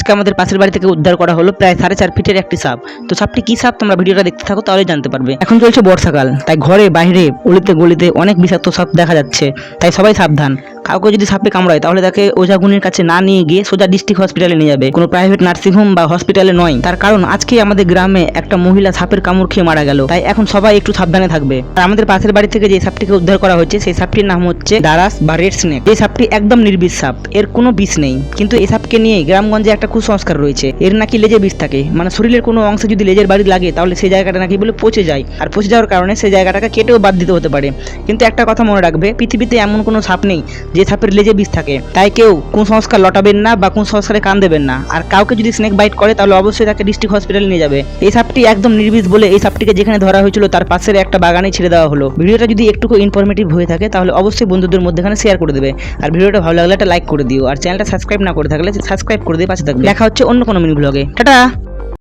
আজকে আমাদের পাশের বাড়ি থেকে উদ্ধার করা হলো প্রায় 4.5 ফিটের একটি সাপ। তো সাপটি কি সাপ তোমরা ভিডিওটা দেখতে থাকো, তাহলে জানতে পারবে। এখন চলছে বর্ষাকাল, তাই ঘরে বাইরে অলিতে গলিতে অনেক বিষাক্ত সাপ দেখা যাচ্ছে, তাই সবাই সাবধান। কাউকে যদি সাপে কামড়ায় তাহলে তাকে ওঝাগুনির কাছে না নিয়ে গিয়ে সোজা ডিস্ট্রিক্ট হসপিটালে নিয়ে যাবে, কোনো প্রাইভেট নার্সিংহোম বা হসপিটালে নয়। তার কারণ আজকে আমাদের গ্রামে একটা মহিলা সাপের কামড় খেয়ে মারা গেল, তাই এখন সবাই একটু সাবধানে থাকবে। আর আমাদের পাশের বাড়ি থেকে যে সাপটিকে উদ্ধার করা হয়েছে সেই সাপটির নাম হচ্ছে ডারাস বা রেড স্নেক। এই সাপটি একদম নির্বিষ সাপ, এর কোনো বিষ নেই। কিন্তু এই সাপকে নিয়ে গ্রামগঞ্জে একটা কুসংস্কার রয়েছে, এর নাকি লেজে বিষ থাকে, মানে শরীরের কোনো অংশে যদি লেজের বাড়ি লাগে তাহলে সেই জায়গাটা নাকি বলে পচে যায়, আর পচে যাওয়ার কারণে সেই জায়গাটাকে কেটেও বাদ দিতে হতে পারে। কিন্তু একটা কথা মনে রাখবে, পৃথিবীতে এমন কোনো সাপ নেই যে সাপের লেজে বিষ থাকে, তাই কেউ কুসংস্কার লটাবেন না বা কুসংস্কারে কান দেবেন না। আর কাউকে যদি স্নেক বাইট করে তাহলে অবশ্যই তাকে ডিস্ট্রিক্ট হসপিটালে নিয়ে যাবে। এই সাপটি একদম নির্বিষ বলে এই সাপটিকে যেখানে ধরা হয়েছিল তার পাশের একটা বাগানে ছেড়ে দেওয়া হলো। ভিডিওটা যদি একটু ইনফরমেটিভ হয়ে থাকে তাহলে অবশ্যই বন্ধুদের মধ্যেখানে শেয়ার করে দেবে, আর ভিডিওটা ভালো লাগলে একটা লাইক করে দিও, আর চ্যানেলটা সাবস্ক্রাইব না করে থাকলে সাবস্ক্রাইব করে দিয়ে পাশে থাকবে। দেখা হচ্ছে অন্য কোনো মিনি ব্লগে। টাটা।